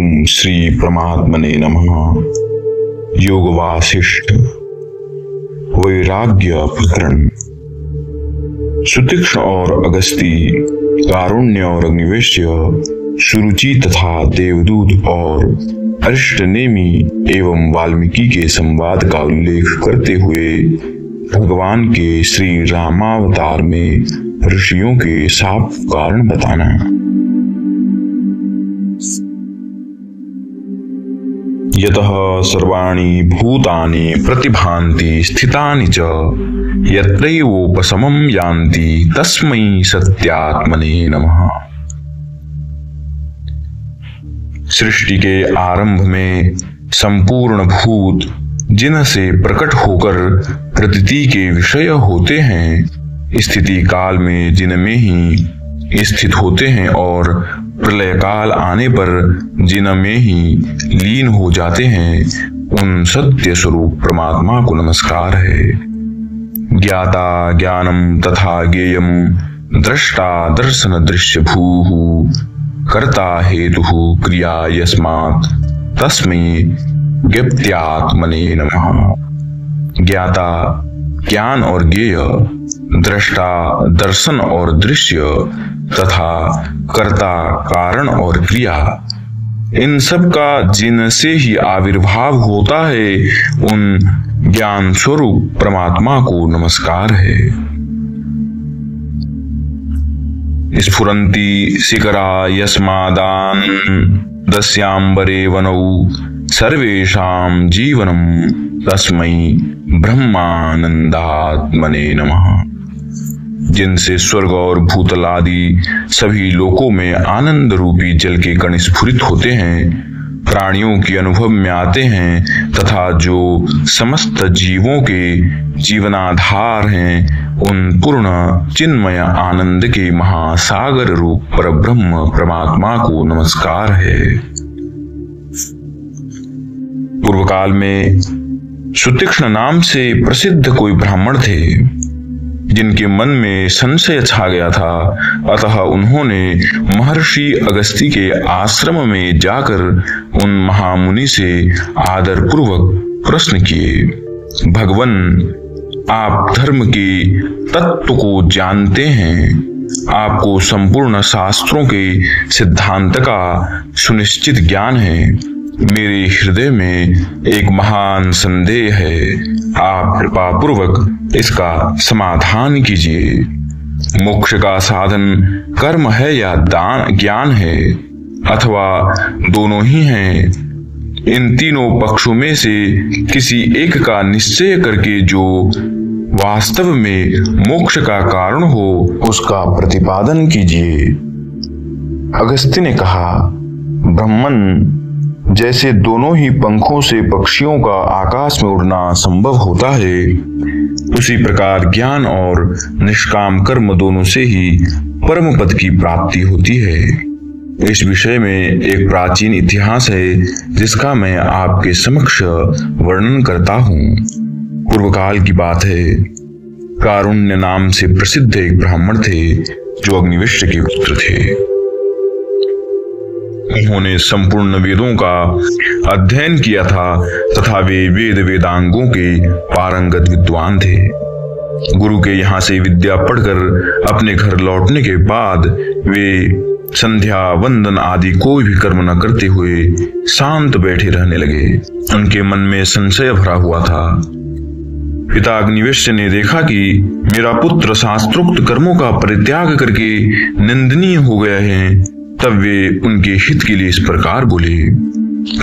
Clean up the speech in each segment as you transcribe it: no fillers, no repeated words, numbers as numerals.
ओम श्री परमात्मने नमः। योग वासिष्ठ वैराग्य प्रकरण। सुतीक्ष्ण और अगस्ती, कारुण्य और अग्निवेश्य, सुरुचि तथा देवदूत और अरिष्टनेमी एवं वाल्मीकि के संवाद का उल्लेख करते हुए भगवान के श्री रामावतार में ऋषियों के साप कारण बताना। यतः सर्वाणि भूतानि प्रतिभान्ति स्थितानि च यत्रैवोपशमं यान्ति तस्मै सत्यात्मने नमः। सृष्टि के आरंभ में संपूर्ण भूत जिनसे प्रकट होकर प्रतीति के विषय होते हैं, स्थिति काल में जिनमें ही स्थित होते हैं और प्रलय काल आने पर जिनमें ही लीन हो जाते हैं, उन सत्य स्वरूप परमात्मा को नमस्कार है। ज्ञाता ज्ञानम तथा ज्ञेयम, दृष्टा दर्शन दृश्य भूः, कर्ता हेतुः क्रिया यस्मात् तस्मै ज्ञप्त्यात्मने नमः। ज्ञाता ज्ञान और ज्ञेय, दृष्टा दर्शन और दृश्य तथा कर्ता कारण और क्रिया, इन सब का जिनसे ही आविर्भाव होता है, उन ज्ञान स्वरूप परमात्मा को नमस्कार है। स्फुरन्ति शिखरा यस्मादान दस्यांबरे वनौ सर्वेषां जीवनम तस्मै ब्रह्मानंदात्मने नमः। जिनसे स्वर्ग और भूतल आदि सभी लोकों में आनंद रूपी जल के कण स्फुरित होते हैं, प्राणियों के अनुभव में आते हैं तथा जो समस्त जीवों के जीवनाधार हैं, उन पूर्ण चिन्मय आनंद के महासागर रूप परब्रह्म परमात्मा को नमस्कार है। पूर्व काल में सुतीक्ष्ण नाम से प्रसिद्ध कोई ब्राह्मण थे, जिनके मन में संशय छा गया था। अतः उन्होंने महर्षि अगस्ती के आश्रम में जाकर उन महामुनि से आदर पूर्वक प्रश्न किए। भगवन, आप धर्म के तत्व को जानते हैं, आपको संपूर्ण शास्त्रों के सिद्धांत का सुनिश्चित ज्ञान है। मेरे हृदय में एक महान संदेह है, आप कृपा पूर्वक इसका समाधान कीजिए। मोक्ष का साधन कर्म है या दान ज्ञान है, अथवा दोनों ही हैं? इन तीनों पक्षों में से किसी एक का निश्चय करके जो वास्तव में मोक्ष का कारण हो, उसका प्रतिपादन कीजिए। अगस्त्य ने कहा, ब्राह्मण, जैसे दोनों ही पंखों से पक्षियों का आकाश में उड़ना संभव होता है, उसी प्रकार ज्ञान और निष्काम कर्म दोनों से ही परम पद की प्राप्ति होती है। इस विषय में एक प्राचीन इतिहास है, जिसका मैं आपके समक्ष वर्णन करता हूँ। पूर्व काल की बात है। कारुण्य नाम से प्रसिद्ध एक ब्राह्मण थे, जो अग्निवेश्य के पुत्र थे। उन्होंने संपूर्ण वेदों का अध्ययन किया था तथा वे वेद वेदांगों के पारंगत विद्वान थे। गुरु के यहाँ से विद्या पढ़कर अपने घर लौटने के बाद वे संध्या वंदन आदि कोई भी कर्म न करते हुए शांत बैठे रहने लगे। उनके मन में संशय भरा हुआ था। पिता अग्निवेश्य ने देखा कि मेरा पुत्र शास्त्रोक्त कर्मों का परित्याग करके निंदनीय हो गया है, तब वे उनके हित के लिए इस प्रकार बोले।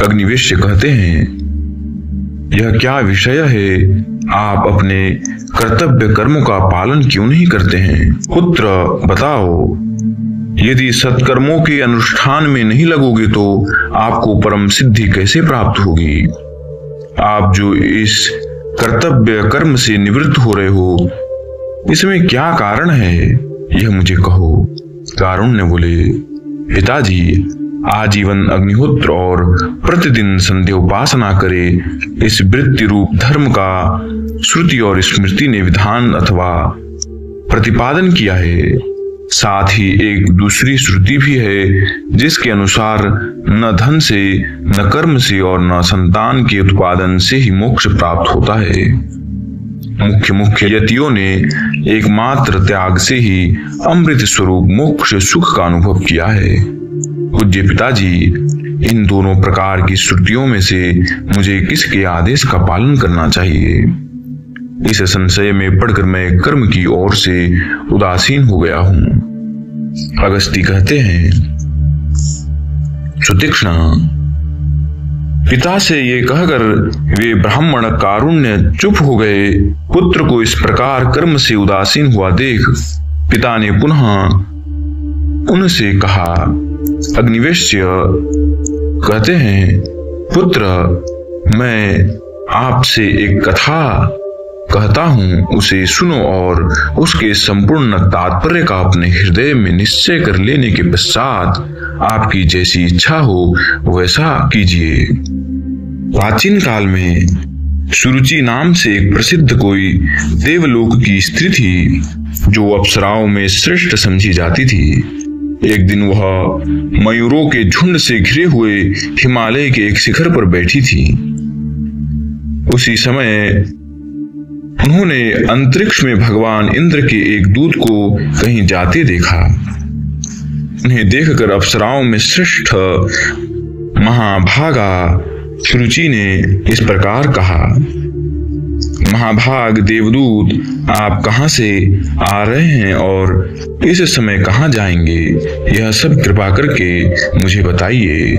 अग्निवेश्य कहते हैं, यह क्या विषय है? आप अपने कर्तव्य कर्मों का पालन क्यों नहीं करते हैं? पुत्र, बताओ, यदि सत्कर्मों के अनुष्ठान में नहीं लगोगे तो आपको परम सिद्धि कैसे प्राप्त होगी? आप जो इस कर्तव्य कर्म से निवृत्त हो रहे हो, इसमें क्या कारण है? यह मुझे कहो। कारुण्य बोले, पिताजी, आजीवन अग्निहोत्र और प्रतिदिन संध्या उपासना करे, इस वृत्ति रूप धर्म का श्रुति और स्मृति ने विधान अथवा प्रतिपादन किया है। साथ ही एक दूसरी श्रुति भी है जिसके अनुसार न धन से, न कर्म से और न संतान के उत्पादन से ही मोक्ष प्राप्त होता है। मुख्य यतियों ने एकमात्र त्याग से ही अमृत स्वरूप मोक्ष सुख का अनुभव किया है। पूज्य पिताजी, इन दोनों प्रकार की श्रुतियों में से मुझे किसके आदेश का पालन करना चाहिए? इस संशय में पड़कर मैं कर्म की ओर से उदासीन हो गया हूं। अगस्ती कहते हैं, सुतीक्ष्ण, पिता से ये कहकर वे ब्राह्मण कारुण्य चुप हो गए। पुत्र को इस प्रकार कर्म से उदासीन हुआ देख पिता ने पुनः उनसे कहा। अग्निवेश्य कहते हैं, पुत्र, मैं आपसे एक कथा कहता हूं, उसे सुनो और उसके संपूर्ण तात्पर्य का अपने हृदय में निश्चय कर लेने के पश्चात आपकी जैसी इच्छा हो वैसा कीजिए। प्राचीन काल में सुरुचि नाम से एक प्रसिद्ध कोई देवलोक की स्त्री थी जो अप्सराओं में श्रेष्ठ समझी जाती थी। एक दिन वह मयूरों के झुंड से घिरे हुए हिमालय के एक शिखर पर बैठी थी। उसी समय उन्होंने अंतरिक्ष में भगवान इंद्र के एक दूत को कहीं जाते देखा। उन्हें देखकर अप्सराओं में श्रेष्ठ महाभागा सुरुचि ने इस प्रकार कहा, महाभाग देवदूत, आप कहां से आ रहे हैं और इस समय कहां जाएंगे? यह सब कृपा करके मुझे बताइए।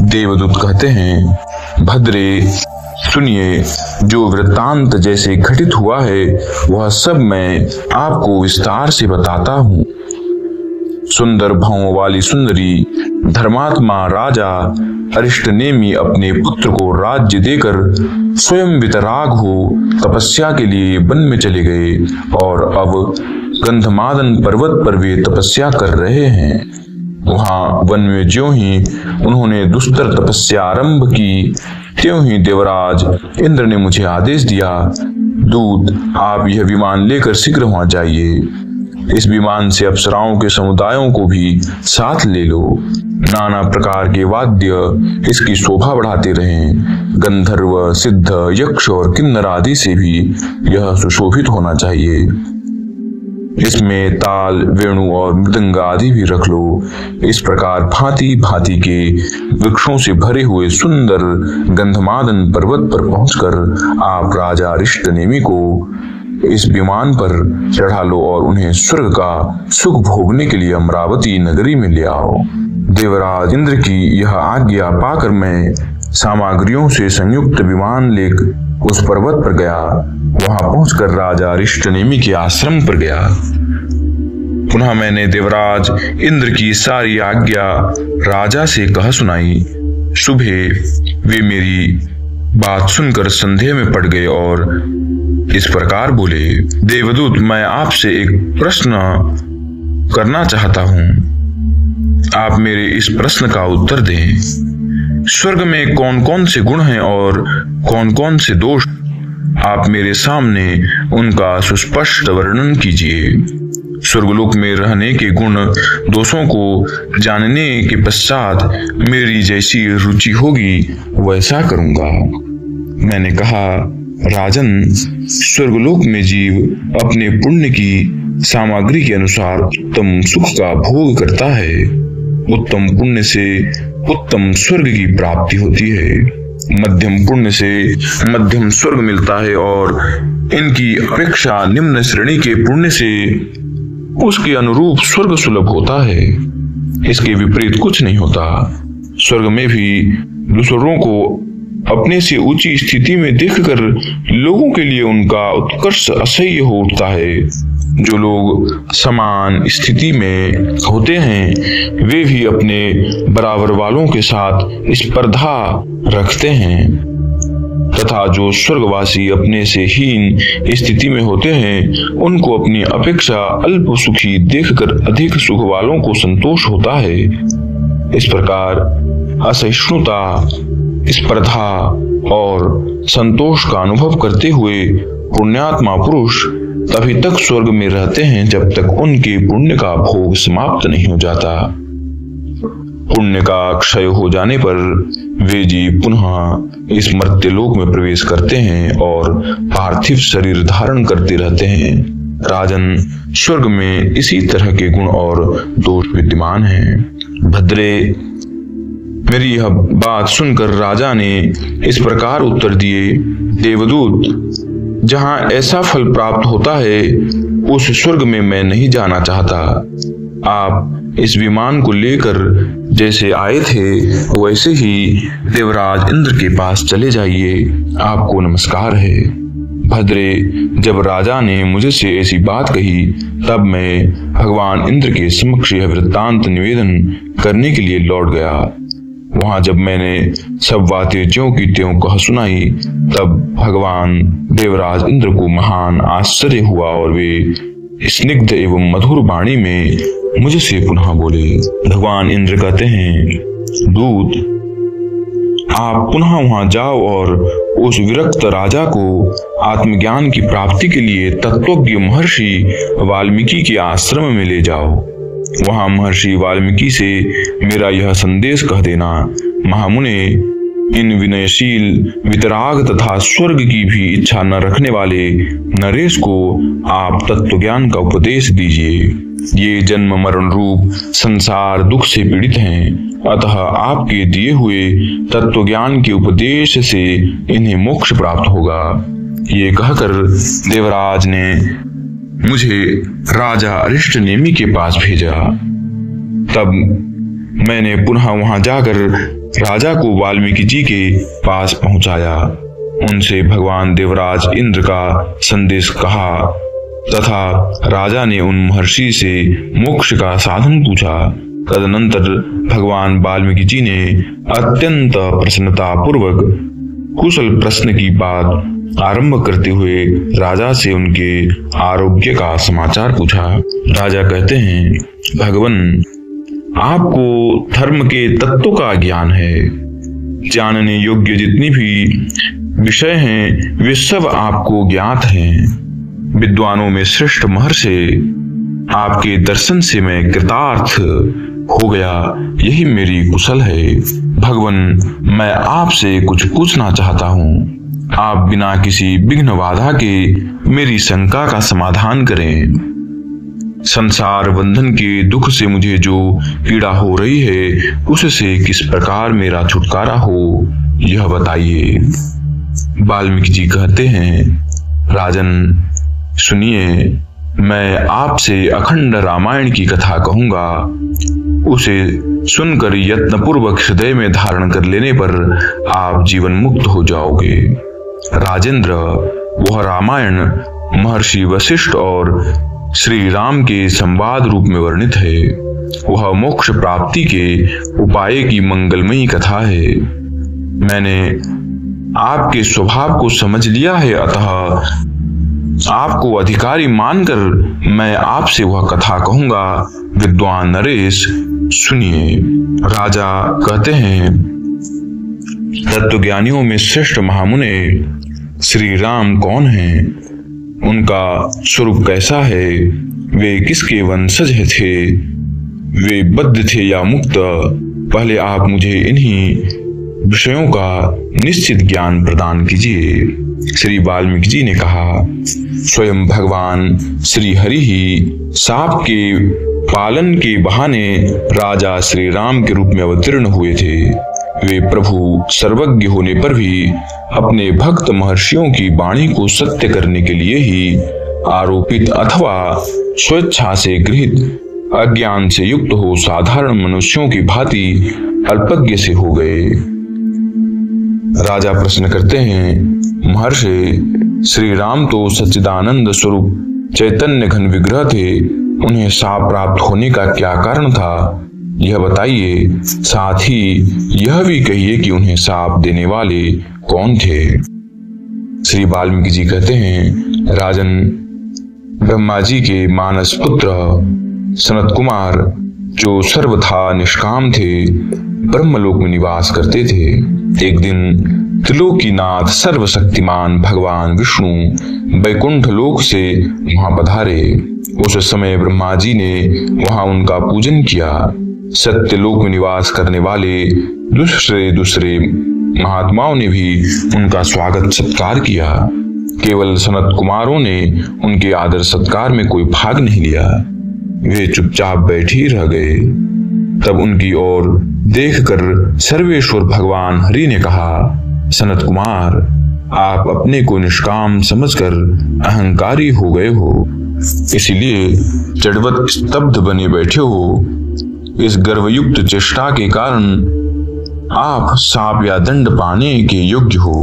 देवदूत कहते हैं, भद्रे, सुनिए, जो वृत्तांत जैसे घटित हुआ है वह सब मैं आपको विस्तार से बताता हूँ। सुंदर भावों वाली सुंदरी धर्मात्मा राजा अरिष्टनेमी अपने पुत्र को राज्य देकर स्वयं वितराग हो तपस्या के लिए वन में चले गए और अब गंधमादन पर्वत पर वे तपस्या कर रहे हैं। वहां वन में ज्यों ही उन्होंने दुस्तर तपस्या आरंभ की, त्यों ही देवराज इंद्र ने मुझे आदेश दिया, दूत, आप यह विमान लेकर शीघ्र वहां जाइए। इस विमान से अप्सराओं के समुदायों को भी साथ ले लो। नाना प्रकार के वाद्य इसकी शोभा बढ़ाते रहें। गंधर्व, सिद्ध, यक्ष और किन्नर आदि से भी यह सुशोभित होना चाहिए। इसमें ताल, वेणु और मृदंग आदि भी रख लो। इस प्रकार भांति भांति के वृक्षों से भरे हुए सुंदर गंधमादन पर्वत पर पहुंचकर आप राजा अरिष्टनेमी को इस विमान पर चढ़ा लो और उन्हें स्वर्ग का सुख भोगने के लिए अमरावती नगरी में ले आओ। देवराज इंद्र की यह आज्ञा पाकर मैं सामग्रियों से संयुक्त विमान लेकर उस पर्वत पर गया। वहां पहुंचकर राजा अरिष्टनेमी के आश्रम पर गया। पुनः मैंने देवराज इंद्र की सारी आज्ञा राजा से कह सुनाई। सुबह वे मेरी बात सुनकर संदेह में पड़ गए और इस प्रकार बोले, देवदूत, मैं आपसे एक प्रश्न करना चाहता हूं, आप मेरे इस प्रश्न का उत्तर दें। स्वर्ग में कौन कौन से गुण हैं और कौन कौन से दोष? आप मेरे सामने उनका सुस्पष्ट वर्णन कीजिए। स्वर्गलोक में रहने के गुण दोषों को जानने के पश्चात मेरी जैसी रुचि होगी वैसा करूंगा। मैंने कहा, राजन, स्वर्गलोक में जीव अपने पुण्य की सामग्री के अनुसार उत्तम सुख का भोग करता है। उत्तम पुण्य से उत्तम स्वर्ग की प्राप्ति होती है। मध्यम पुण्य से मध्यम स्वर्ग मिलता है और इनकी अपेक्षा निम्न श्रेणी के पुण्य से उसके अनुरूप स्वर्ग सुलभ होता है। इसके विपरीत कुछ नहीं होता। स्वर्ग में भी दूसरों को अपने से ऊंची स्थिति में देखकर लोगों के लिए उनका उत्कर्ष असह्य हो उठता है। जो लोग समान स्थिति में होते हैं वे भी अपने बराबर वालों के साथ स्पर्धा रखते हैं, तथा जो स्वर्गवासी अपने से हीन स्थिति में होते हैं उनको अपनी अपेक्षा अल्प सुखी देखकर अधिक सुख वालों को संतोष होता है। इस प्रकार असहिष्णुता, स्पर्धा और संतोष का अनुभव करते हुए पुण्यात्मा पुरुष तभी तक स्वर्ग में रहते हैं जब तक उनके पुण्य का भोग समाप्त नहीं हो जाता। पुण्य का क्षय हो जाने पर वे जीव पुनः इस मर्त्य लोक में प्रवेश करते हैं और पार्थिव शरीर धारण करते रहते हैं। राजन, स्वर्ग में इसी तरह के गुण और दोष विद्यमान हैं। भद्रे, मेरी यह बात सुनकर राजा ने इस प्रकार उत्तर दिए, देवदूत, जहां ऐसा फल प्राप्त होता है उस स्वर्ग में मैं नहीं जाना चाहता। आप इस विमान को लेकर जैसे आए थे वैसे ही देवराज इंद्र के पास चले जाइए, आपको नमस्कार है। भद्रे, जब राजा ने मुझसे ऐसी बात कही तब मैं भगवान इंद्र के समक्ष यह वृत्तांत निवेदन करने के लिए लौट गया। वहां जब मैंने सब बातें ज्यों की त्यों कह सुनाई तब भगवान देवराज इंद्र को महान आश्चर्य हुआ और वे स्निग्ध एवं मधुर वाणी में मुझसे पुनः बोले। भगवान इंद्र कहते हैं, दूत, आप पुनः वहां जाओ और उस विरक्त राजा को आत्मज्ञान की प्राप्ति के लिए तत्वज्ञ महर्षि वाल्मीकि के आश्रम में ले जाओ। वहां महर्षि वाल्मीकि से मेरा यह संदेश कह देना, महामुने, इन विनयशील, वितराग तथा स्वर्ग की भी इच्छा न रखने वाले नरेश को आप तत्वज्ञान का उपदेश दीजिए। ये जन्म मरण रूप संसार दुख से पीड़ित हैं, अतः आपके दिए हुए तत्वज्ञान के उपदेश से इन्हें मोक्ष प्राप्त होगा। ये कहकर देवराज ने मुझे राजा अरिष्टनेमि के पास भेजा। तब मैंने पुनः वहां जाकर राजा को वाल्मीकि जी के पास पहुंचाया, उनसे भगवान देवराज इंद्र का संदेश कहा तथा राजा ने उन महर्षि से मोक्ष का साधन पूछा। तदनंतर भगवान वाल्मीकि जी ने अत्यंत प्रसन्नता पूर्वक कुशल प्रश्न की बात आरंभ करते हुए राजा से उनके आरोग्य का समाचार पूछा। राजा कहते हैं, भगवन, आपको धर्म के तत्व का ज्ञान है। जानने योग्य जितनी भी विषय हैं वे सब आपको ज्ञात हैं। विद्वानों में श्रेष्ठ महर्षि, आपके दर्शन से मैं कृतार्थ हो गया, यही मेरी कुशल है। भगवन, मैं आपसे कुछ पूछना चाहता हूँ। आप बिना किसी विघ्न बाधा के मेरी शंका का समाधान करें। संसार बंधन के दुख से मुझे जो पीड़ा हो रही है उससे किस प्रकार मेरा छुटकारा हो, यह बताइए। वाल्मीकि जी कहते हैं, राजन, सुनिए, मैं आपसे अखंड रामायण की कथा कहूंगा। उसे सुनकर यत्नपूर्वक हृदय में धारण कर लेने पर आप जीवन मुक्त हो जाओगे। राजेंद्र, वह रामायण महर्षि वशिष्ठ और श्री राम के संवाद रूप में वर्णित है। वह मोक्ष प्राप्ति के उपाय की मंगलमयी कथा है। मैंने आपके स्वभाव को समझ लिया है, अतः आपको अधिकारी मानकर मैं आपसे वह कथा कहूंगा। विद्वान नरेश, सुनिए। राजा कहते हैं, तत्वज्ञानियों में श्रेष्ठ महामुने श्री राम कौन हैं? उनका स्वरूप कैसा है? वे किसके वंशज थे? वे बद्ध थे या मुक्त? पहले आप मुझे इन्हीं विषयों का निश्चित ज्ञान प्रदान कीजिए। श्री वाल्मीकि जी ने कहा, स्वयं भगवान श्री हरि ही सांप के पालन के बहाने राजा श्री राम के रूप में अवतीर्ण हुए थे। वे प्रभु सर्वज्ञ होने पर भी अपने भक्त महर्षियों की वाणी को सत्य करने के लिए ही आरोपित अथवा स्वेच्छा से गृहीत अज्ञान से युक्त हो साधारण मनुष्यों की भांति अल्पज्ञ से हो गए। राजा प्रश्न करते हैं, महर्षि, श्री राम तो सच्चिदानंद स्वरूप चैतन्य घन विग्रह थे, उन्हें शाप प्राप्त होने का क्या कारण था, यह बताइए। साथ ही यह भी कहिए कि उन्हें शाप देने वाले कौन थे। श्री वाल्मीकि जी कहते हैं, राजन, ब्रह्मा जी के मानस पुत्र सनत कुमार, जो सर्वथा निष्काम थे, ब्रह्मलोक में निवास करते थे। एक दिन त्रिलोकीनाथ सर्वशक्तिमान भगवान विष्णु वैकुंठ लोक से वहां पधारे। उस समय ब्रह्मा जी ने वहां उनका पूजन किया। सत्यलोक में निवास करने वाले दूसरे दूसरे महात्माओं ने भी उनका स्वागत सत्कार किया। केवल सनत कुमारों ने उनके आदर सत्कार में कोई भाग नहीं लिया। वे चुपचाप बैठे ही रह गए। तब उनकी ओर देखकर सर्वेश्वर भगवान हरि ने कहा, सनत कुमार, आप अपने को निष्काम समझकर अहंकारी हो गए हो, इसलिए जड़वत स्तब्ध बने बैठे हो। इस गर्वयुक्त चेष्टा के कारण आप शाप या दंड पाने के योग्य हो।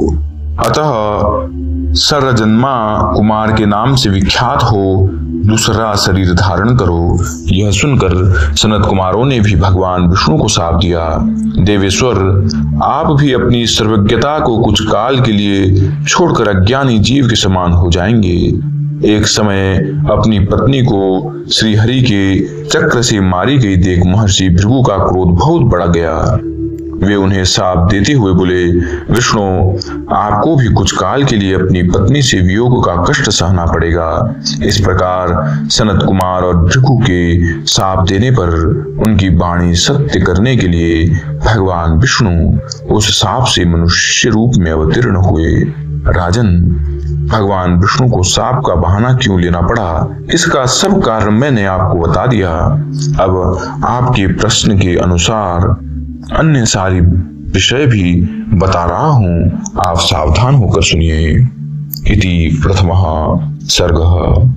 अतः सरजन्मा कुमार के नाम से विख्यात हो दूसरा शरीर धारण करो। यह सुनकर सनत कुमारों ने भी भगवान विष्णु को शाप दिया, देवेश्वर, आप भी अपनी सर्वज्ञता को कुछ काल के लिए छोड़कर अज्ञानी जीव के समान हो जाएंगे। एक समय अपनी पत्नी को श्री हरि के चक्र से मारी गई देख महर्षि भृगु का क्रोध बहुत बढ़ गया। वे उन्हें शाप देते हुए बोले, विष्णु, आपको भी कुछ काल के लिए अपनी पत्नी से वियोग का कष्ट सहना पड़ेगा। इस प्रकार सनत कुमार और भृगु के शाप देने पर उनकी वाणी सत्य करने के लिए भगवान विष्णु उस शाप से मनुष्य रूप में अवतीर्ण हुए। राजन, भगवान विष्णु को शाप का बहाना क्यों लेना पड़ा, इसका सब कारण मैंने आपको बता दिया। अब आपके प्रश्न के अनुसार अन्य सारी विषय भी बता रहा हूं, आप सावधान होकर सुनिए। इति प्रथमः सर्गः।